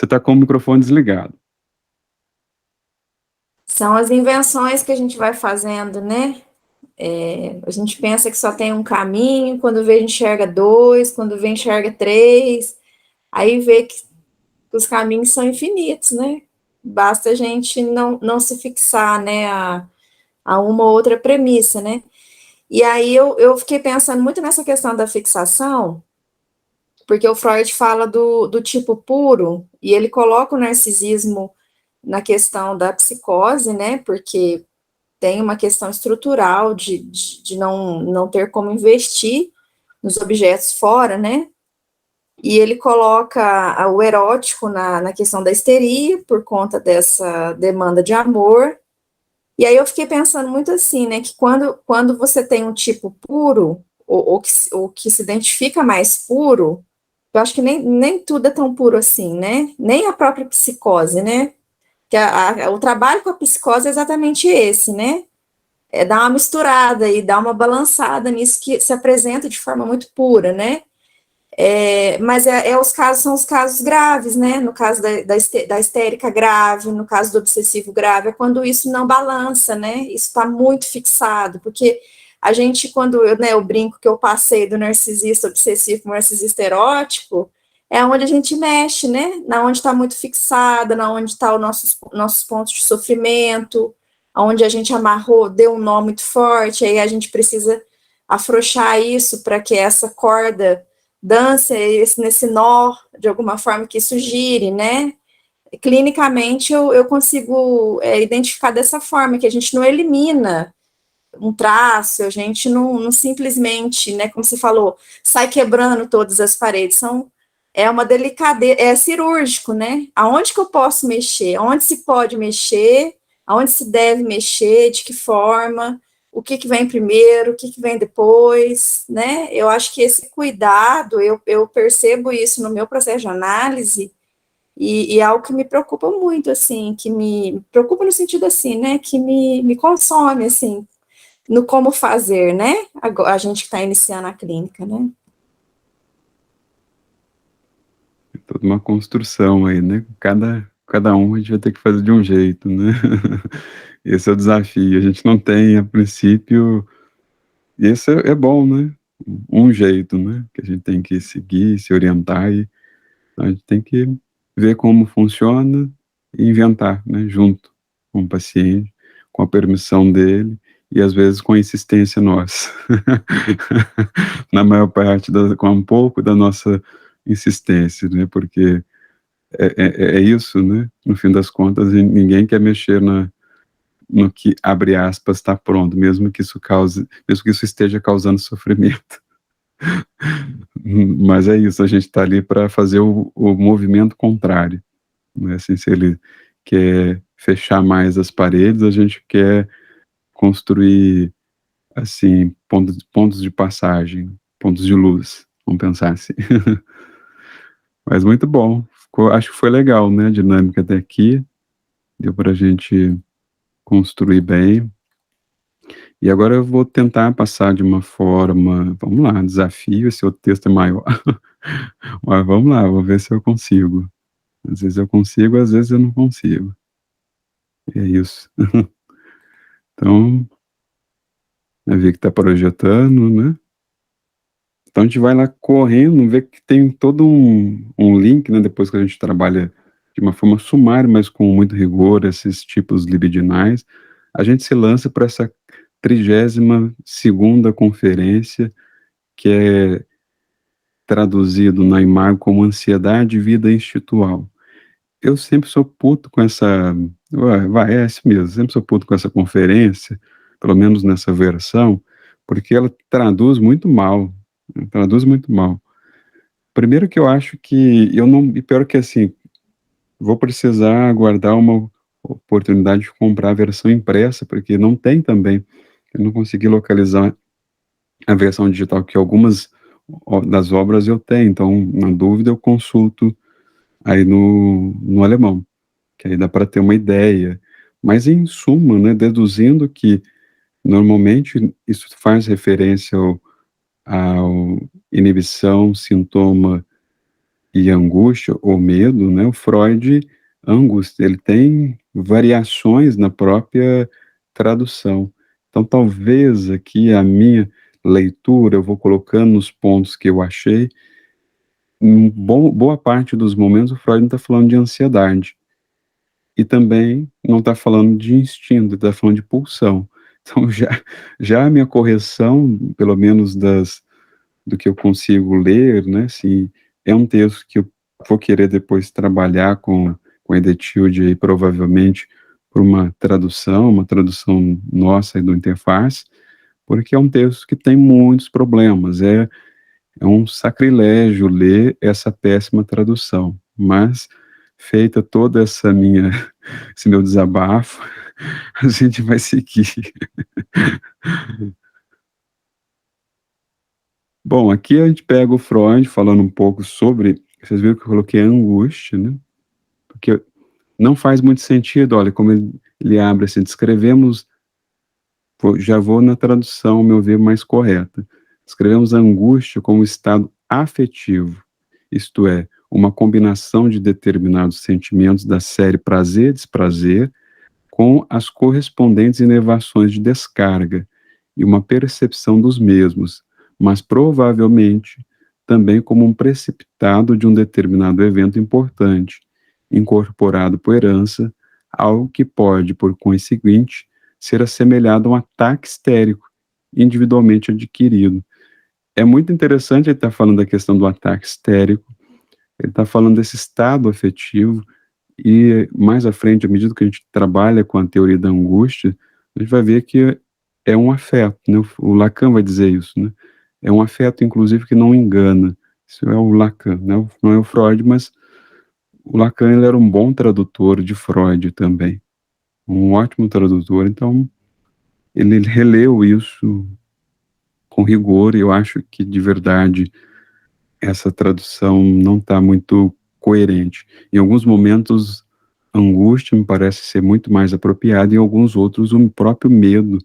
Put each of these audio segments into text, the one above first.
Você está com o microfone desligado. São as invenções que a gente vai fazendo, né? A gente pensa que só tem um caminho, quando vê enxerga dois, quando vê enxerga três, aí vê que os caminhos são infinitos, né? Basta a gente não se fixar, né, a uma ou outra premissa, né? E aí eu fiquei pensando muito nessa questão da fixação, porque o Freud fala do tipo puro, e ele coloca o narcisismo na questão da psicose, né? Porque tem uma questão estrutural de não ter como investir nos objetos fora, né? E ele coloca o erótico na questão da histeria, por conta dessa demanda de amor. E aí eu fiquei pensando muito assim, né? Que quando você tem um tipo puro, ou que se identifica mais puro, eu acho que nem tudo é tão puro assim, né? Nem a própria psicose, né? Que o trabalho com a psicose é exatamente esse, né? É dar uma misturada e dar uma balançada nisso que se apresenta de forma muito pura, né? Mas os casos são os casos graves, né? No caso da histérica grave, no caso do obsessivo grave, é quando isso não balança, né? Isso está muito fixado, porque a gente, quando eu brinco que eu passei do narcisista obsessivo para o narcisista erótico, é onde a gente mexe, né? Na onde está muito fixada, na onde está os nossos pontos de sofrimento, onde a gente amarrou, deu um nó muito forte, aí a gente precisa afrouxar isso para que essa corda dance nesse nó, de alguma forma que isso gire, né? Clinicamente, eu consigo identificar dessa forma, que a gente não elimina um traço, a gente não simplesmente, né, como você falou, sai quebrando todas as paredes, é uma delicadeza, é cirúrgico, né? Aonde que eu posso mexer? Aonde se pode mexer? Aonde se deve mexer? De que forma? O que vem primeiro? O que vem depois? Né? Eu acho que esse cuidado, eu percebo isso no meu processo de análise, e é algo que me preocupa muito, assim, que me preocupa no sentido assim, né? Que me consome, assim, no como fazer, né? A gente que está iniciando a clínica, né? É toda uma construção aí, né? Cada um a gente vai ter que fazer de um jeito, né? Esse é o desafio. A gente não tem, a princípio, e esse é bom, né? Um jeito, né? Que a gente tem que seguir, se orientar, e a gente tem que ver como funciona e inventar, né? Junto com o paciente, com a permissão dele e às vezes com a insistência nossa. Na maior parte, com um pouco da nossa insistência, né? Porque é isso, né? No fim das contas, ninguém quer mexer no que, abre aspas, está pronto, mesmo que isso esteja causando sofrimento. Mas é isso, a gente está ali para fazer o movimento contrário, né? Assim, se ele quer fechar mais as paredes, a gente quer construir, assim, pontos de passagem, pontos de luz, vamos pensar assim. Mas muito bom, acho que foi legal, né, a dinâmica até aqui, deu para a gente construir bem. E agora eu vou tentar passar de uma forma, vamos lá, desafio, esse outro texto é maior, mas vamos lá, vou ver se eu consigo. Às vezes eu consigo, às vezes eu não consigo. É isso. Então, a ver que está projetando, né? Então a gente vai lá correndo, vê que tem todo um link, né? Depois que a gente trabalha de uma forma sumária, mas com muito rigor, esses tipos libidinais, a gente se lança para essa 32ª conferência, que é traduzido na imagem como ansiedade e vida institucional. Eu sempre sou puto com essa, é isso mesmo, sempre sou puto com essa conferência, pelo menos nessa versão, porque ela traduz muito mal. Primeiro que eu acho que, eu não, e pior que assim, vou precisar aguardar uma oportunidade de comprar a versão impressa, porque não tem também, eu não consegui localizar a versão digital, que algumas das obras eu tenho, então, na dúvida, eu consulto aí no alemão, que aí dá para ter uma ideia. Mas, em suma, né, deduzindo que, normalmente, isso faz referência ao inibição, sintoma e angústia ou medo, né, o Freud, angústia, ele tem variações na própria tradução. Então, talvez aqui a minha leitura, eu vou colocando nos pontos que eu achei, em boa parte dos momentos o Freud não está falando de ansiedade. E também não está falando de instinto, está falando de pulsão. Então, já a minha correção, pelo menos do que eu consigo ler, né, se é um texto que eu vou querer depois trabalhar com a Edetilde aí, provavelmente, por uma tradução nossa e do Interface, porque é um texto que tem muitos problemas, é um sacrilégio ler essa péssima tradução, mas feita toda esse meu desabafo, a gente vai seguir. Bom, aqui a gente pega o Freud falando um pouco sobre, vocês viram que eu coloquei angústia, né? Porque não faz muito sentido, olha, como ele abre assim, descrevemos, já vou na tradução, ao meu ver, mais correta. Descrevemos a angústia como estado afetivo, isto é, uma combinação de determinados sentimentos da série prazer e desprazer, com as correspondentes inervações de descarga e uma percepção dos mesmos, mas provavelmente também como um precipitado de um determinado evento importante, incorporado por herança, algo que pode, por conseguinte, ser assemelhado a um ataque histérico, individualmente adquirido. É muito interessante ele estar falando da questão do ataque histérico, ele está falando desse estado afetivo, e mais à frente, à medida que a gente trabalha com a teoria da angústia, a gente vai ver que é um afeto, né? O Lacan vai dizer isso, né? É um afeto, inclusive, que não engana. Isso é o Lacan, né? Não é o Freud, mas o Lacan, ele era um bom tradutor de Freud também, um ótimo tradutor, então ele releu isso com rigor, e eu acho que, de verdade, essa tradução não está muito coerente. Em alguns momentos, angústia me parece ser muito mais apropriado, em alguns outros, o próprio medo,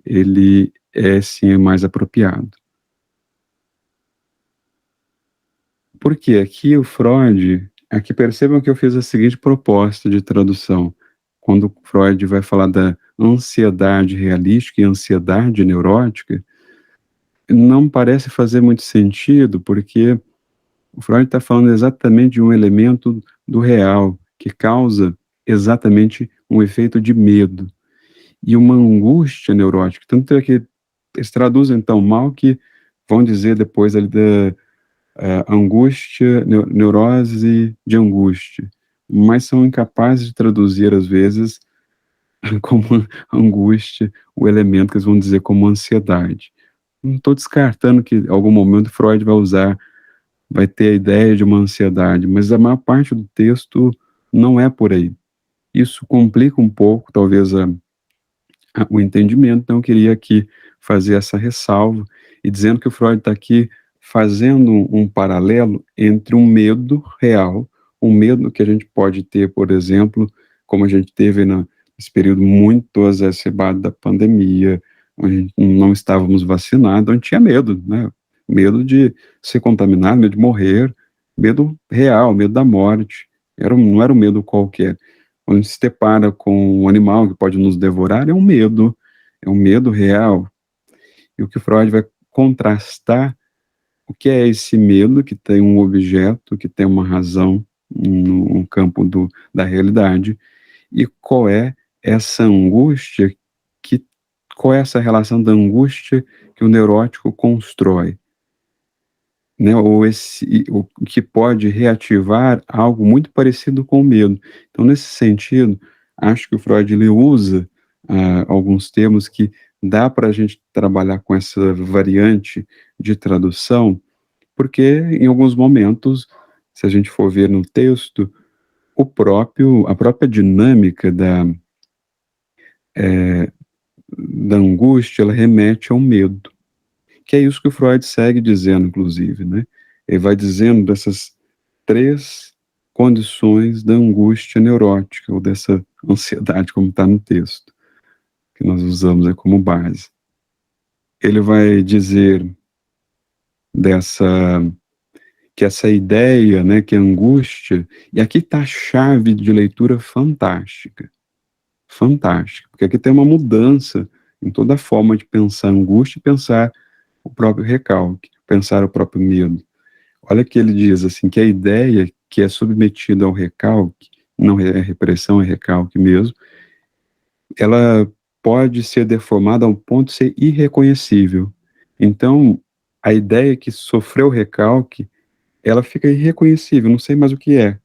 ele é sim mais apropriado. Porque aqui o Freud, aqui percebam que eu fiz a seguinte proposta de tradução. Quando o Freud vai falar da ansiedade realística e ansiedade neurótica, não parece fazer muito sentido, porque o Freud está falando exatamente de um elemento do real, que causa exatamente um efeito de medo e uma angústia neurótica. Tanto é que eles traduzem tão mal que vão dizer depois ali da angústia, neurose de angústia, mas são incapazes de traduzir, às vezes, como angústia, o elemento que eles vão dizer como ansiedade. Não estou descartando que, em algum momento, Freud vai ter a ideia de uma ansiedade, mas a maior parte do texto não é por aí. Isso complica um pouco, talvez, o entendimento, então eu queria aqui fazer essa ressalva, e dizendo que o Freud está aqui fazendo um paralelo entre um medo real, um medo que a gente pode ter, por exemplo, como a gente teve nesse período muito exacerbado da pandemia, onde não estávamos vacinados, onde tinha medo, né? Medo de ser contaminado, medo de morrer, medo real, medo da morte. Não era um medo qualquer. Quando a gente se depara com um animal que pode nos devorar, é um medo real. E o que Freud vai contrastar, o que é esse medo que tem um objeto, que tem uma razão no campo da realidade, e qual é essa angústia, qual é essa relação da angústia que o neurótico constrói, né, o que pode reativar algo muito parecido com o medo. Então, nesse sentido, acho que o Freud ele usa alguns termos que dá para a gente trabalhar com essa variante de tradução, porque em alguns momentos, se a gente for ver no texto, a própria dinâmica da angústia, ela remete ao medo. Que é isso que o Freud segue dizendo, inclusive, né? Ele vai dizendo dessas 3 condições da angústia neurótica, ou dessa ansiedade, como está no texto, que nós usamos aí como base. Ele vai dizer dessa que essa ideia, né, que é angústia, e aqui está a chave de leitura fantástica, fantástica, porque aqui tem uma mudança em toda a forma de pensar angústia e pensar o próprio recalque, pensar o próprio medo. Olha que ele diz assim, que a ideia que é submetida ao recalque, não é repressão, é recalque mesmo, ela pode ser deformada ao ponto de ser irreconhecível. Então, a ideia que sofreu recalque, ela fica irreconhecível, não sei mais o que é.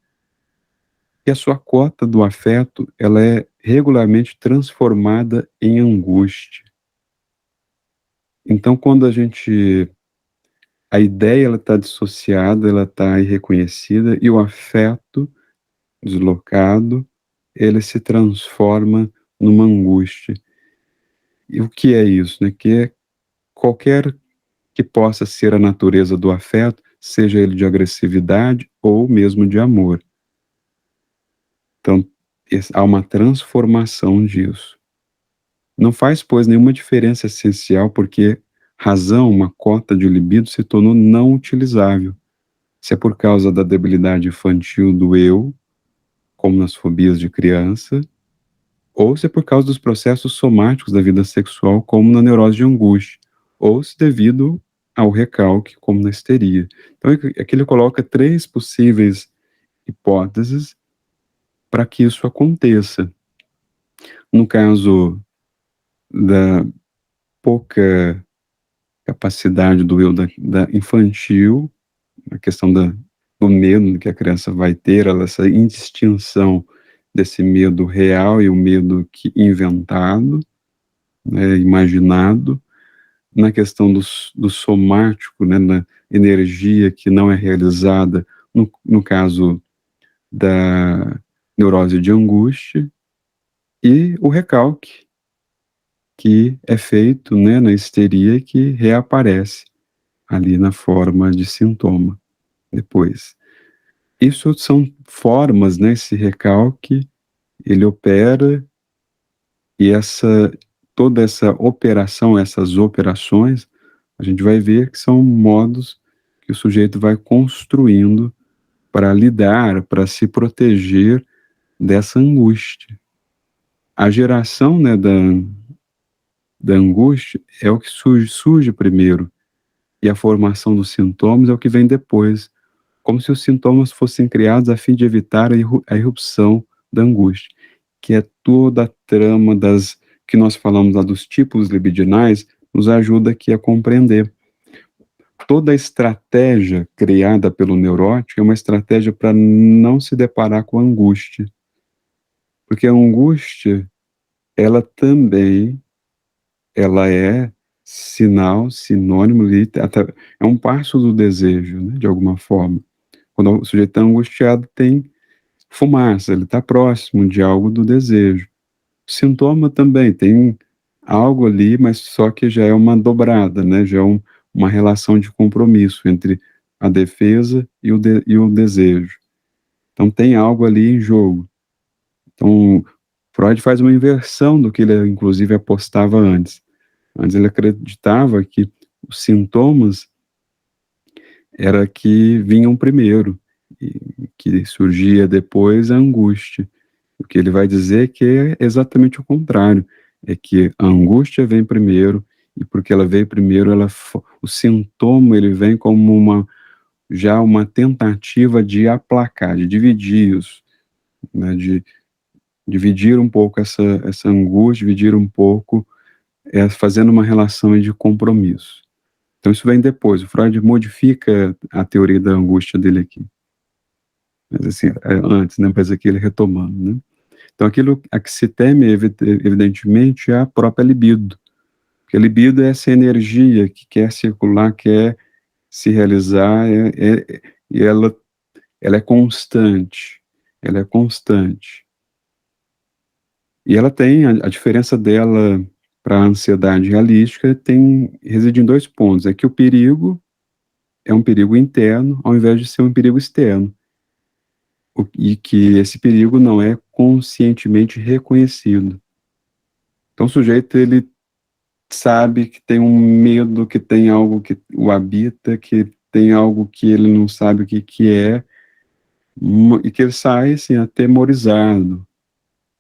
E a sua cota do afeto, ela é regularmente transformada em angústia. Então, quando a ideia ela está dissociada, ela está irreconhecida, e o afeto deslocado, ele se transforma numa angústia. E o que é isso? Né? Que é qualquer que possa ser a natureza do afeto, seja ele de agressividade ou mesmo de amor. Então, há uma transformação disso. Não faz, pois, nenhuma diferença essencial porque razão, uma cota de libido, se tornou não utilizável. Se é por causa da debilidade infantil do eu, como nas fobias de criança, ou se é por causa dos processos somáticos da vida sexual, como na neurose de angústia, ou se devido ao recalque, como na histeria. Então, aqui ele coloca 3 possíveis hipóteses para que isso aconteça. No caso da pouca capacidade do eu da infantil, a questão do medo que a criança vai ter, essa indistinção desse medo real e o medo inventado, né, imaginado, na questão do somático, né, na energia que não é realizada, no caso da neurose de angústia, e o recalque, que é feito, né, na histeria, que reaparece ali na forma de sintoma depois. Isso são formas, né, esse recalque, ele opera, e toda essa operação, essas operações, a gente vai ver que são modos que o sujeito vai construindo para lidar, para se proteger dessa angústia. A geração, né, da angústia é o que surge primeiro, e a formação dos sintomas é o que vem depois, como se os sintomas fossem criados a fim de evitar a irrupção da angústia, que é toda a trama que nós falamos lá dos tipos libidinais, nos ajuda aqui a compreender. Toda a estratégia criada pelo neurótico é uma estratégia para não se deparar com a angústia. Porque a angústia, ela também, ela é sinal, sinônimo, é um passo do desejo, né, de alguma forma. Quando o sujeito está angustiado, tem fumaça, ele está próximo de algo do desejo. O sintoma também tem algo ali, mas só que já é uma dobrada, né? Já é uma relação de compromisso entre a defesa e o desejo. Então tem algo ali em jogo. Então Freud faz uma inversão do que ele inclusive apostava antes. Antes ele acreditava que os sintomas era que vinham primeiro, e que surgia depois a angústia. O que ele vai dizer que é exatamente o contrário, é que a angústia vem primeiro, e porque ela veio primeiro, o sintoma ele vem como já uma tentativa de aplacar, de dividir isso, né, de dividir um pouco essa angústia, dividir um pouco, fazendo uma relação de compromisso. Então isso vem depois, o Freud modifica a teoria da angústia dele aqui. Mas assim, antes, né, mas aqui ele retomando, né? Então aquilo a que se teme, evidentemente, é a própria libido. Porque a libido é essa energia que quer circular, quer se realizar, e ela é constante. Ela é constante. E ela tem, a diferença dela para a ansiedade realística reside em 2 pontos. É que o perigo é um perigo interno, ao invés de ser um perigo externo. E que esse perigo não é conscientemente reconhecido. Então o sujeito, ele sabe que tem um medo, que tem algo que o habita, que tem algo que ele não sabe o que que é, e que ele sai, assim, atemorizado,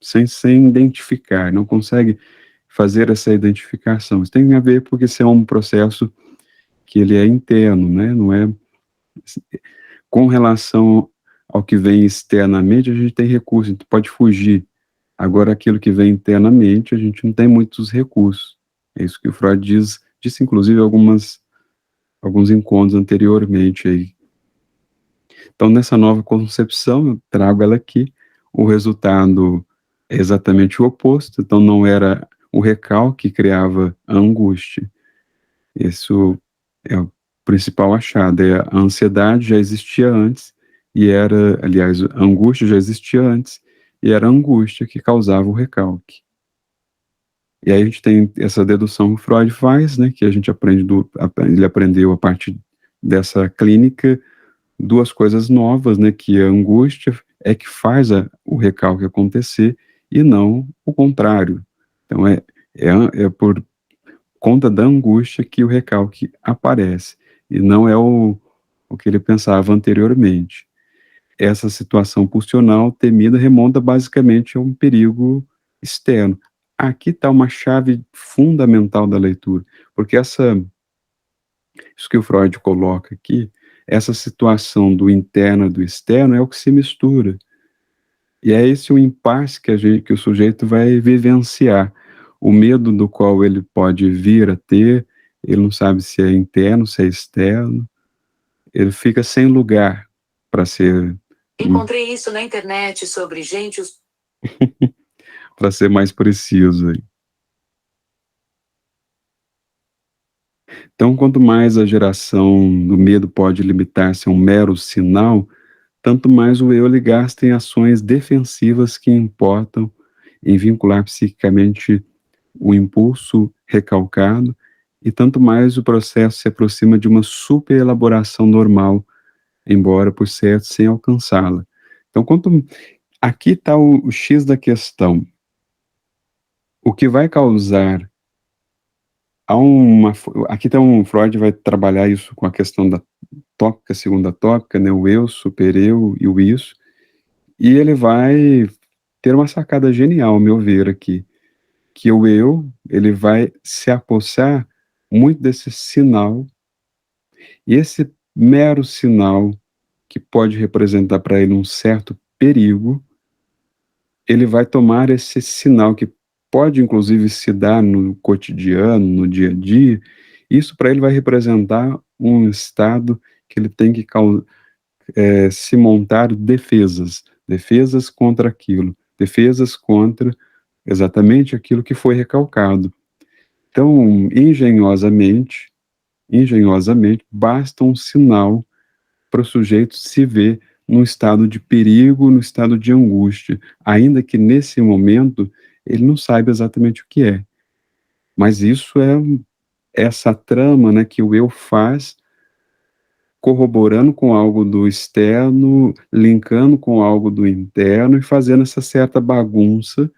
sem identificar, não consegue fazer essa identificação. Isso tem a ver porque esse é um processo que ele é interno, né? Não é com relação ao que vem externamente, a gente tem recurso, a gente pode fugir. Agora, aquilo que vem internamente, a gente não tem muitos recursos. É isso que o Freud disse inclusive alguns encontros anteriormente aí. Então, nessa nova concepção, eu trago ela aqui, o resultado é exatamente o oposto, então não era o recalque que criava a angústia. Isso é o principal achado, a ansiedade já existia antes, e era, aliás, a angústia já existia antes, e era a angústia que causava o recalque. E aí a gente tem essa dedução que Freud faz, né, que a gente ele aprendeu a partir dessa clínica, duas coisas novas, né, que a angústia é que faz o recalque acontecer, e não o contrário. Então é por conta da angústia que o recalque aparece, e não é o que ele pensava anteriormente. Essa situação pulsional temida remonta basicamente a um perigo externo. Aqui está uma chave fundamental da leitura, porque isso que o Freud coloca aqui, essa situação do interno e do externo é o que se mistura. E é esse o impasse que o sujeito vai vivenciar. O medo do qual ele pode vir a ter, ele não sabe se é interno, se é externo, ele fica sem lugar para ser. Encontrei isso na internet sobre gente. Para ser mais preciso aí. Então, quanto mais a geração do medo pode limitar-se a um mero sinal, tanto mais o eu ele gasta em ações defensivas que importam em vincular psiquicamente o impulso recalcado, e tanto mais o processo se aproxima de uma superelaboração normal, embora, por certo, sem alcançá-la. Então, aqui está o X da questão. O que vai causar aqui Freud vai trabalhar isso com a questão da tópica, segunda tópica, né, o eu, super-eu e o isso, e ele vai ter uma sacada genial, ao meu ver, aqui, que o eu, ele vai se apossar muito desse sinal, e esse mero sinal, que pode representar para ele um certo perigo, ele vai tomar esse sinal que pode inclusive se dar no cotidiano, no dia a dia, isso para ele vai representar um estado que ele tem que se montar defesas contra aquilo, defesas contra exatamente aquilo que foi recalcado. Então, engenhosamente, basta um sinal para o sujeito se ver num estado de perigo, no estado de angústia, ainda que nesse momento ele não saiba exatamente o que é. Mas isso é essa trama, né, que o eu faz, corroborando com algo do externo, linkando com algo do interno e fazendo essa certa bagunça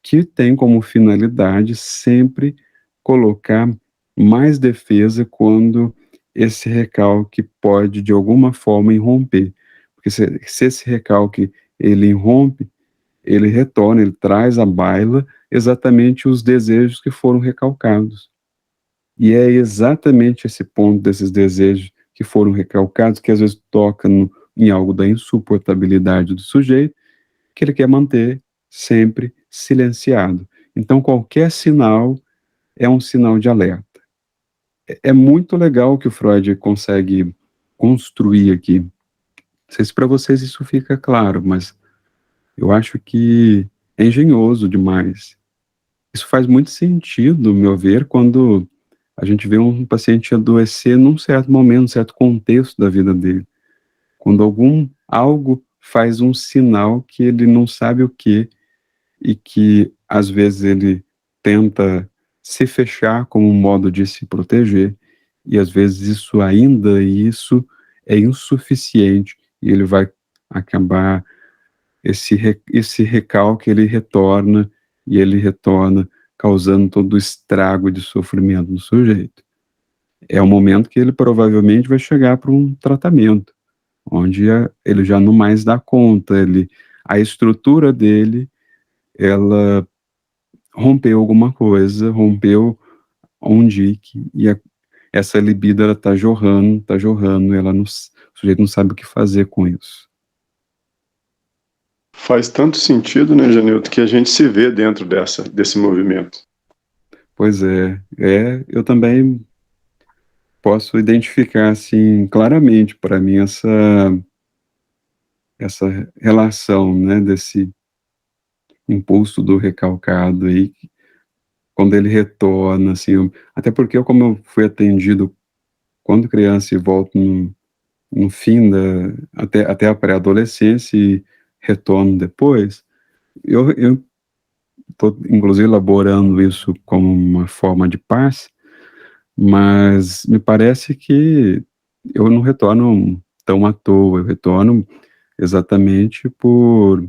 que tem como finalidade sempre colocar mais defesa quando esse recalque pode, de alguma forma, irromper. Porque se esse recalque ele irrompe, ele retorna, ele traz à baila exatamente os desejos que foram recalcados. E é exatamente esse ponto desses desejos que foram recalcados que às vezes toca em algo da insuportabilidade do sujeito, que ele quer manter sempre silenciado. Então, qualquer sinal é um sinal de alerta. É muito legal o que o Freud consegue construir aqui. Não sei se para vocês isso fica claro, mas eu acho que é engenhoso demais. Isso faz muito sentido, ao meu ver, quando a gente vê um paciente adoecer num certo momento, num certo contexto da vida dele. Quando algo faz um sinal que ele não sabe o que, e que às vezes ele tenta se fechar como um modo de se proteger, e às vezes isso é insuficiente, e ele vai acabar, esse recalque ele retorna, e ele retorna causando todo o estrago de sofrimento no sujeito. é o momento que ele provavelmente vai chegar para um tratamento, onde ele já não mais dá conta, a estrutura dele, ela rompeu alguma coisa, rompeu um dique, e essa libido, ela tá jorrando, o sujeito não sabe o que fazer com isso. Faz tanto sentido, né, Janilton, que a gente se vê dentro desse movimento. Pois eu também posso identificar, assim, claramente para mim essa relação, né, desse impulso do recalcado aí, quando ele retorna, assim, até porque como eu fui atendido quando criança e volto no fim até a pré-adolescência e retorno depois, eu estou, inclusive, elaborando isso como uma forma de paz, mas me parece que eu não retorno tão à toa, eu retorno exatamente por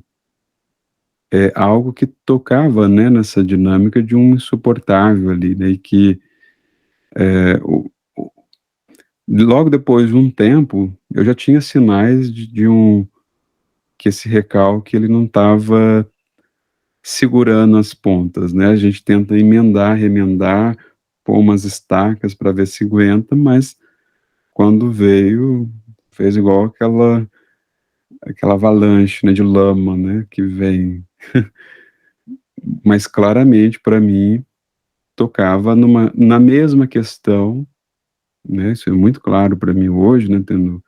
algo que tocava, né, nessa dinâmica de um insuportável ali, né, e que logo depois de um tempo, eu já tinha sinais que esse recalque ele não estava segurando as pontas, né, a gente tenta emendar, remendar, pôr umas estacas para ver se aguenta, mas quando veio, fez igual aquela avalanche, né, de lama, né, que vem. Mas claramente, para mim, tocava na mesma questão, né, isso é muito claro para mim hoje, né, tendo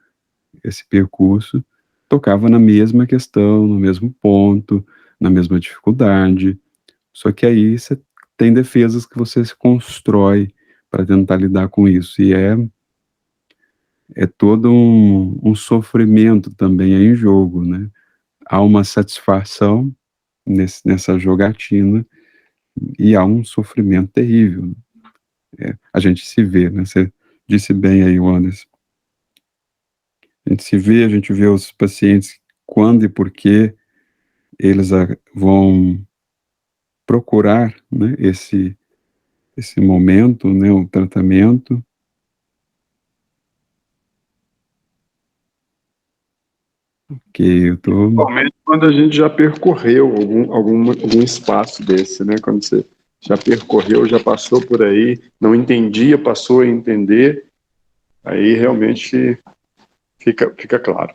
esse percurso, tocava na mesma questão, no mesmo ponto, na mesma dificuldade, só que aí você tem defesas que você se constrói para tentar lidar com isso, e é todo um sofrimento também aí em jogo, né, há uma satisfação nessa jogatina, e há um sofrimento terrível. A gente se vê, né? Você disse bem aí, Anderson. A gente vê os pacientes quando e por que eles vão procurar, né, esse momento, né, o tratamento. Que eu tô... Principalmente quando a gente já percorreu algum espaço desse, né? Quando você já percorreu, já passou por aí, não entendia, passou a entender, aí realmente fica claro.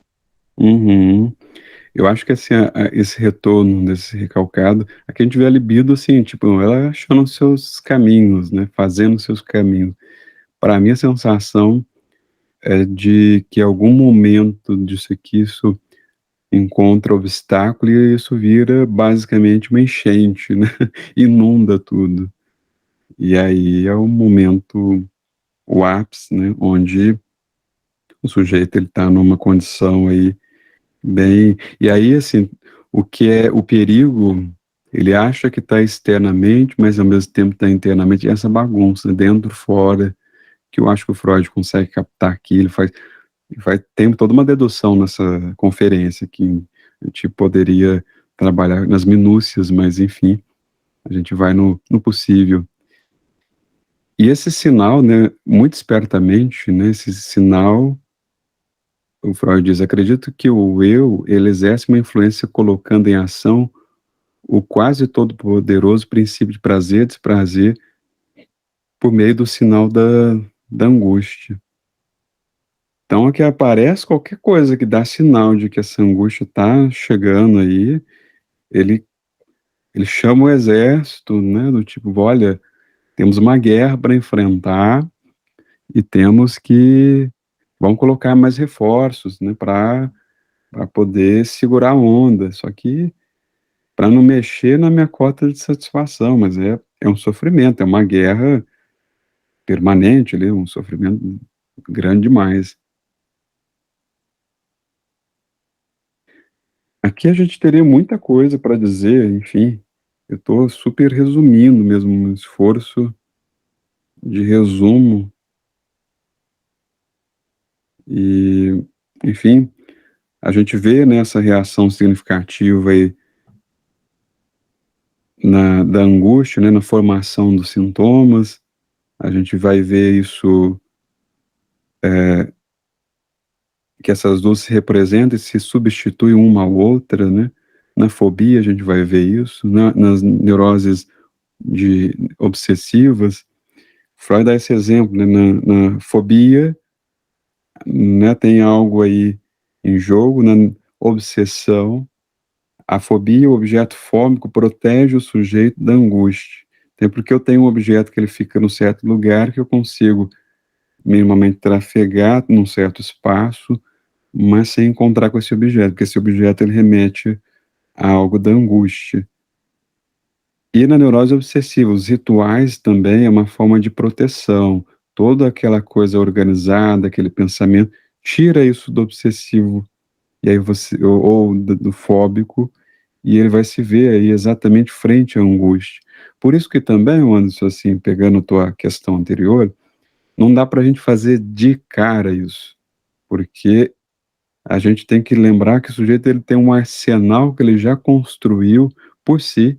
Uhum. Eu acho que assim, esse retorno desse recalcado, aqui a gente vê a libido assim, tipo, ela achando os seus caminhos, né, fazendo os seus caminhos. Para mim a sensação é de que em algum momento disso aqui, isso encontra obstáculo e isso vira basicamente uma enchente, né, inunda tudo. E aí é o momento, o ápice, né, onde o sujeito ele tá numa condição aí bem, e aí assim, o que é o perigo, ele acha que está externamente, mas ao mesmo tempo está internamente, essa bagunça, dentro, fora, que eu acho que o Freud consegue captar aqui, tem toda uma dedução nessa conferência, que a gente poderia trabalhar nas minúcias, mas enfim, a gente vai no possível. E esse sinal, né, muito espertamente, né, esse sinal, o Freud diz, acredito que o eu, ele exerce uma influência colocando em ação o quase todo poderoso princípio de prazer e desprazer por meio do sinal da angústia. Então, aqui aparece qualquer coisa que dá sinal de que essa angústia está chegando aí, ele chama o exército, né, do tipo, olha, temos uma guerra para enfrentar e vamos colocar mais reforços, né, para poder segurar a onda, só que para não mexer na minha cota de satisfação, mas é um sofrimento, é uma guerra permanente ali, um sofrimento grande demais. Aqui a gente teria muita coisa para dizer, enfim, eu estou super resumindo mesmo, um esforço de resumo e, enfim, a gente vê nessa reação significativa aí da angústia, né, na formação dos sintomas, a gente vai ver isso que essas duas se representam e se substituem uma à outra, né? Na fobia a gente vai ver isso, nas neuroses obsessivas. Freud dá esse exemplo, né? Na fobia, né, tem algo aí em jogo, na obsessão, a fobia, o objeto fóbico, protege o sujeito da angústia. Então, porque eu tenho um objeto que ele fica num certo lugar, que eu consigo minimamente trafegar num certo espaço, mas sem encontrar com esse objeto, porque esse objeto ele remete a algo da angústia. E na neurose obsessiva, os rituais também é uma forma de proteção. Toda aquela coisa organizada, aquele pensamento, tira isso do obsessivo, e aí você, ou do fóbico, e ele vai se ver aí exatamente frente à angústia. Por isso que também, Anderson, assim, pegando tua questão anterior, não dá para a gente fazer de cara isso, porque a gente tem que lembrar que o sujeito ele tem um arsenal que ele já construiu por si,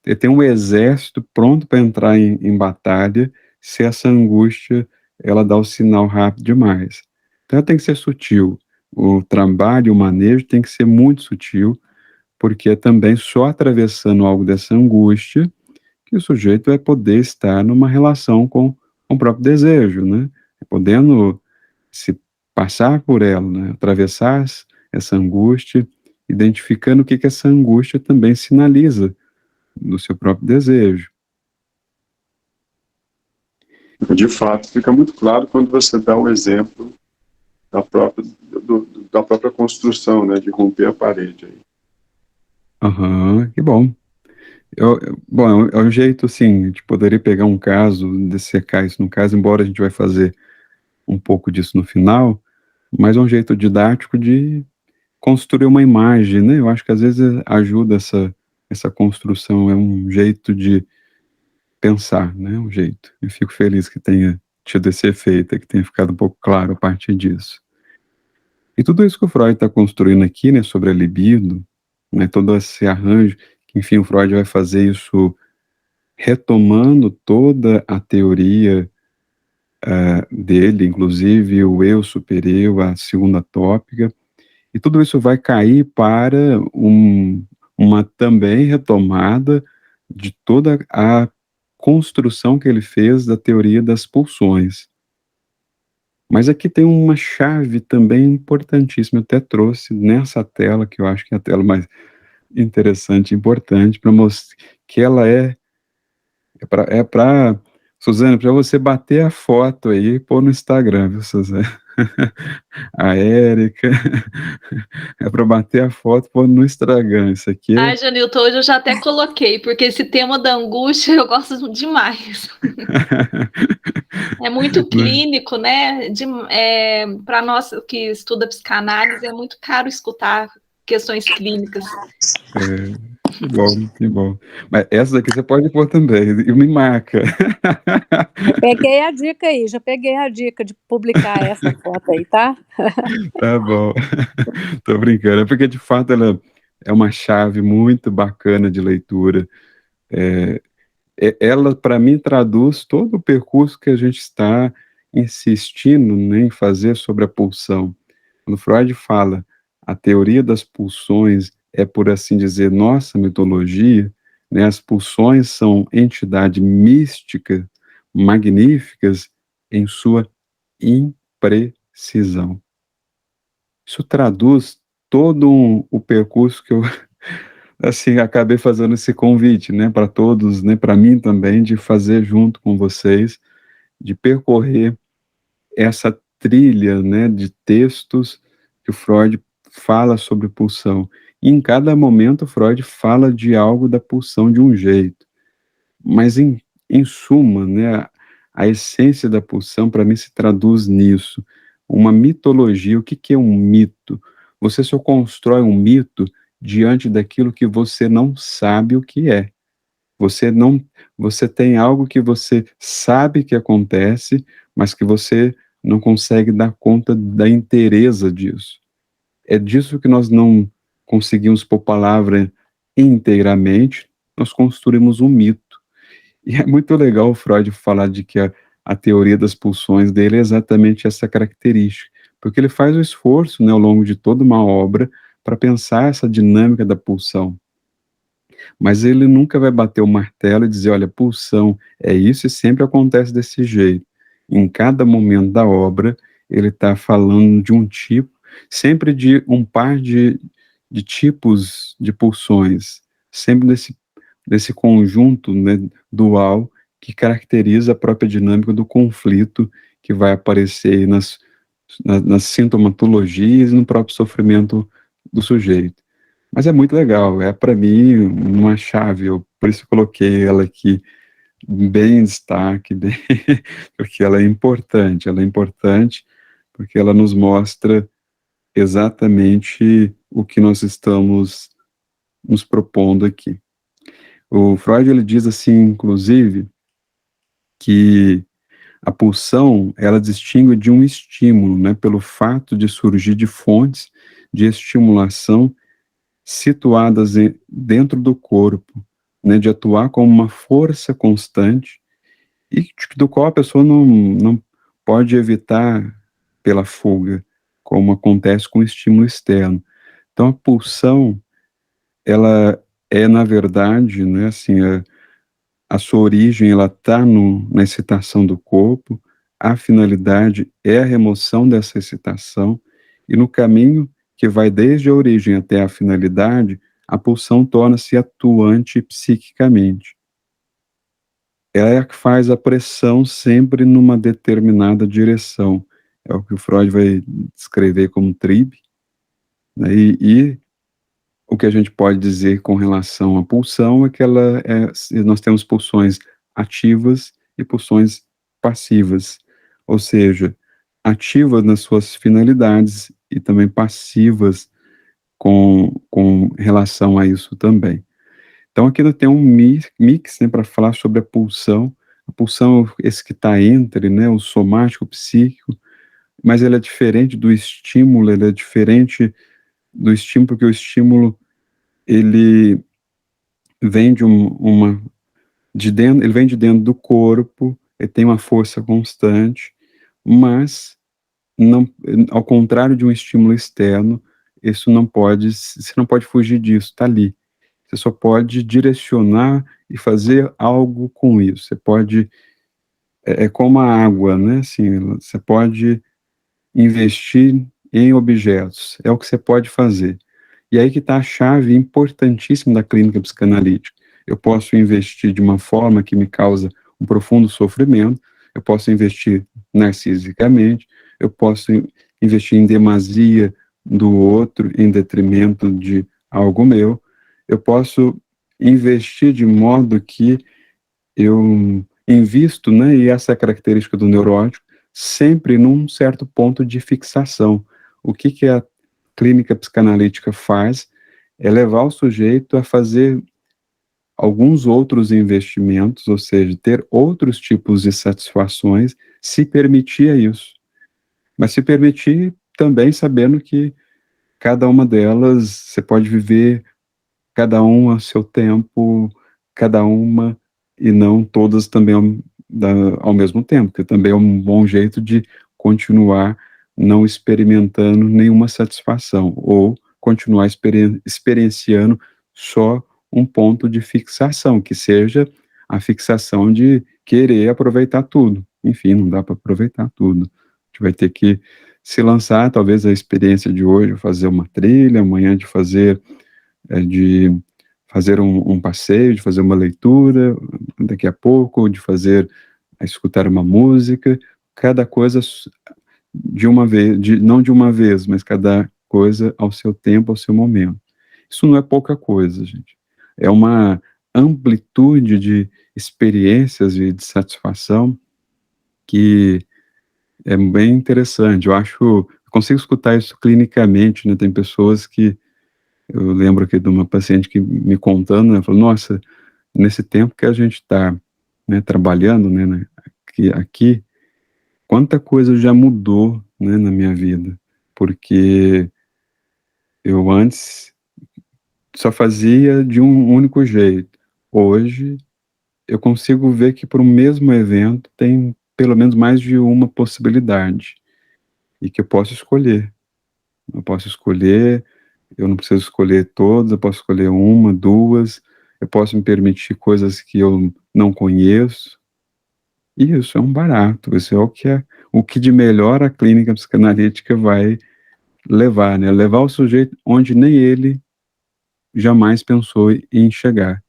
ele tem um exército pronto para entrar em batalha se essa angústia ela dá o sinal rápido demais. Então ela tem que ser sutil, o trabalho, o manejo tem que ser muito sutil, porque é também só atravessando algo dessa angústia que o sujeito vai poder estar numa relação com o próprio desejo, né? Podendo se passar por ela, né? Atravessar essa angústia, identificando o que essa angústia também sinaliza do seu próprio desejo. De fato, fica muito claro quando você dá o exemplo da própria construção, né, de romper a parede. Que bom. Bom, é um jeito, assim, de poderia pegar um caso, dissecar isso no caso, embora a gente vai fazer um pouco disso no final, mas é um jeito didático de construir uma imagem, né? Eu acho que às vezes ajuda essa construção, é um jeito de pensar, né? Um jeito. Eu fico feliz que tenha tido esse efeito, que tenha ficado um pouco claro a partir disso. E tudo isso que o Freud está construindo aqui, né, sobre a libido, né, todo esse arranjo, que enfim o Freud vai fazer isso retomando toda a teoria dele, inclusive o eu superior, a segunda tópica, e tudo isso vai cair para uma também retomada de toda a construção que ele fez da teoria das pulsões. Mas aqui tem uma chave também importantíssima, eu até trouxe nessa tela, que eu acho que é a tela mais interessante e importante, para mostrar que ela para Suzana, para você bater a foto aí e pôr no Instagram, viu, Suzana? A Érica, é para bater a foto e pôr no Instagram, isso aqui Ai, Janilton, hoje eu já até coloquei, porque esse tema da angústia eu gosto demais. É muito clínico, né? Para nós que estuda psicanálise, é muito caro escutar questões clínicas. Que bom, que bom. Mas essa daqui você pode pôr também, e me marca. Peguei a dica aí, já peguei a dica de publicar essa foto aí, tá? Tá bom. Tô brincando, é porque de fato ela é uma chave muito bacana de leitura. Ela, para mim, traduz todo o percurso que a gente está insistindo, né, em fazer sobre a pulsão. Quando Freud fala a teoria das pulsões é, por assim dizer, nossa mitologia, né, as pulsões são entidades místicas, magníficas em sua imprecisão. Isso traduz todo o percurso que eu assim, acabei fazendo esse convite, né, para todos, né, para mim também, de fazer junto com vocês, de percorrer essa trilha, né, de textos que o Freud fala sobre pulsão. E em cada momento Freud fala de algo da pulsão de um jeito. Mas em suma, né, a essência da pulsão para mim se traduz nisso. Uma mitologia, o que é um mito? Você só constrói um mito diante daquilo que você não sabe o que é. Você tem algo que você sabe que acontece, mas que você não consegue dar conta da inteireza disso. É disso que nós não conseguimos pôr palavra inteiramente, nós construímos um mito. E é muito legal o Freud falar de que a teoria das pulsões dele é exatamente essa característica, porque ele faz o esforço, né, ao longo de toda uma obra para pensar essa dinâmica da pulsão. Mas ele nunca vai bater o martelo e dizer, olha, pulsão é isso e sempre acontece desse jeito. Em cada momento da obra, ele está falando de um tipo, sempre de um par de tipos de pulsões, sempre desse conjunto, né, dual que caracteriza a própria dinâmica do conflito que vai aparecer nas sintomatologias e no próprio sofrimento do sujeito. Mas é muito legal, é para mim uma chave, por isso eu coloquei ela aqui bem em destaque, porque ela é importante porque ela nos mostra exatamente o que nós estamos nos propondo aqui. O Freud, ele diz assim, inclusive, que a pulsão, ela distingue de um estímulo, né, pelo fato de surgir de fontes de estimulação situadas dentro do corpo, né, de atuar como uma força constante e do qual a pessoa não pode evitar pela fuga, como acontece com o estímulo externo. Então, a pulsão, ela é, na verdade, né, assim, a sua origem, ela está na excitação do corpo, a finalidade é a remoção dessa excitação, e no caminho que vai desde a origem até a finalidade, a pulsão torna-se atuante psiquicamente. Ela é a que faz a pressão sempre numa determinada direção. É o que o Freud vai descrever como tribe, né? E o que a gente pode dizer com relação à pulsão é que nós temos pulsões ativas e pulsões passivas, ou seja, ativas nas suas finalidades e também passivas com relação a isso também. Então aqui nós temos um mix, né, para falar sobre a pulsão é esse que está entre, né, o somático, o psíquico, mas ele é diferente do estímulo, ele é diferente do estímulo, porque o estímulo ele vem ele vem de dentro do corpo, ele tem uma força constante, mas não, ao contrário de um estímulo externo, você não pode fugir disso, está ali. Você só pode direcionar e fazer algo com isso. Você pode, é como a água, né? Assim, você pode investir em objetos, é o que você pode fazer. E aí que está a chave importantíssima da clínica psicanalítica. Eu posso investir de uma forma que me causa um profundo sofrimento, eu posso investir narcisicamente, eu posso investir em demasia do outro em detrimento de algo meu, eu posso investir de modo que eu invisto, né, e essa é a característica do neurótico, sempre num certo ponto de fixação. O que a clínica psicanalítica faz é levar o sujeito a fazer alguns outros investimentos, ou seja, ter outros tipos de satisfações, se permitir isso. Mas se permitir também sabendo que cada uma delas você pode viver cada um a seu tempo, cada uma, e não todas também ao mesmo tempo, que também é um bom jeito de continuar não experimentando nenhuma satisfação, ou continuar experienciando só um ponto de fixação, que seja a fixação de querer aproveitar tudo. Enfim, não dá para aproveitar tudo. A gente vai ter que se lançar, talvez a experiência de hoje, fazer uma trilha, amanhã de fazer um passeio, de fazer uma leitura, daqui a pouco, de escutar uma música, cada coisa de uma vez, não de uma vez, mas cada coisa ao seu tempo, ao seu momento. Isso não é pouca coisa, gente. É uma amplitude de experiências e de satisfação que é bem interessante. Eu consigo escutar isso clinicamente, né? Tem pessoas que eu lembro aqui de uma paciente que me contando, né, falou, nossa, nesse tempo que a gente está, né, trabalhando, né, aqui, quanta coisa já mudou, né, na minha vida, porque eu antes só fazia de um único jeito. Hoje eu consigo ver que para o mesmo evento tem pelo menos mais de uma possibilidade, e que eu posso escolher. Eu não preciso escolher todas, eu posso escolher uma, duas, eu posso me permitir coisas que eu não conheço, e isso é um barato, isso é o que de melhor a clínica psicanalítica vai levar, né? Levar o sujeito onde nem ele jamais pensou em chegar.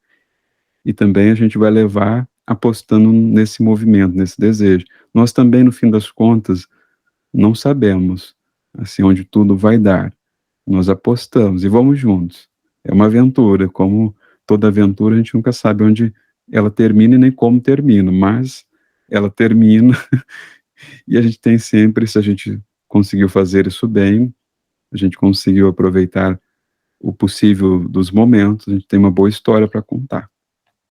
E também a gente vai levar apostando nesse movimento, nesse desejo. Nós também, no fim das contas, não sabemos assim onde tudo vai dar. Nós apostamos e vamos juntos. É uma aventura, como toda aventura a gente nunca sabe onde ela termina e nem como termina, mas ela termina e a gente tem sempre, se a gente conseguiu fazer isso bem, a gente conseguiu aproveitar o possível dos momentos, a gente tem uma boa história para contar.